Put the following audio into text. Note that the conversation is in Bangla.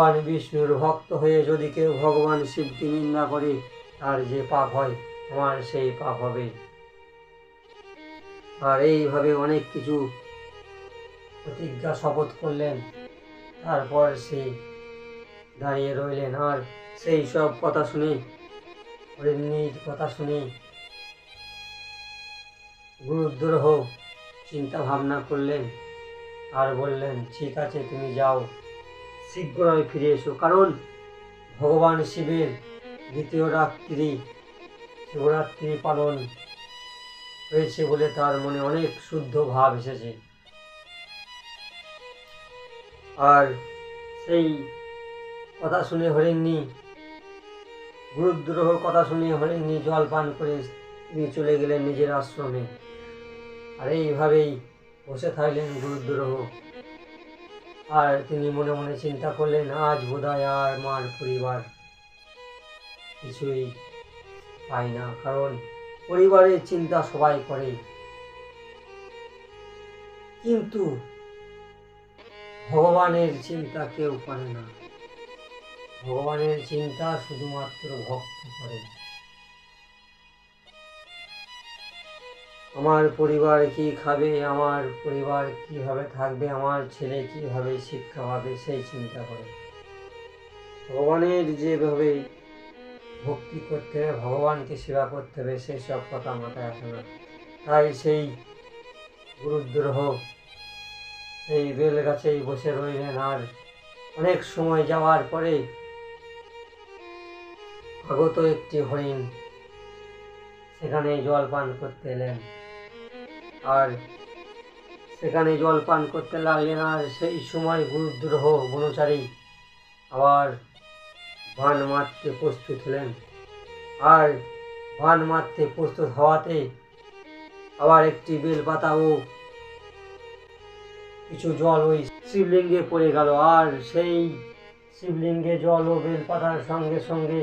ভগবান বিষ্ণুর ভক্ত হয়ে যদি কেউ ভগবান শিবকে নিন্দা করে, তার যে পাপ হয় আমার সেই পাপ হবে। আর এইভাবে অনেক কিছু প্রতিজ্ঞা শপথ করলেন। তারপর সে দাঁড়িয়ে রইলেন। আর সেই সব কথা শুনে, হরিণীর কথা শুনে গুরুদ্রোহ চিন্তা ভাবনা করলেন আর বললেন, ঠিক আছে, তুমি যাও, শীঘ্রই ফিরে এসো। কারণ ভগবান শিবের দ্বিতীয় রাত্রি শিবরাত্রি পালন হয়েছে বলে তার মনে অনেক শুদ্ধ ভাব এসেছে। আর সেই কথা শুনে হরিণী, গুরুদ্রোহর কথা শুনে হরিণী জল পান করে তিনি চলে গেলেন নিজের আশ্রমে। আর এইভাবেই বসে থাকলেন গুরুদ্রোহ। আর তিনি মনে মনে চিন্তা করলেন, আজ বোধহয় আর আমার পরিবার কিছুই পাই না। কারণ পরিবারের চিন্তা সবাই করে, কিন্তু ভগবানের চিন্তা কেউ করে না। ভগবানের চিন্তা শুধুমাত্র ভক্ত করে। আমার পরিবার কি খাবে, আমার পরিবার কিভাবে থাকবে, আমার ছেলে কিভাবে শিক্ষা পাবে, সেই চিন্তা করে। ভগবানের যেভাবে ভক্তি করতে হবে, ভগবানকে সেবা করতে হবে, সেই সব কথা মাথায় আসে না। তাই সেই গুরুদ্রোহ সেই বেল গাছেই বসে রইলেন। আর অনেক সময় যাওয়ার পরে আগত একটি হরিণ সেখানে জল পান করতে এলেন। আর সেখানে জল পান করতে লাগলেন। আর সেই সময় গুরুদ্রোহ বনচারী আবার বান মারতে প্রস্তুত হলেন। আর বান মারতে প্রস্তুত হওয়াতে আবার একটি বেলপাতা ও কিছু জল ওই শিবলিঙ্গে পড়ে গেল। আর সেই শিবলিঙ্গে জল ও বেলপাতার সঙ্গে সঙ্গে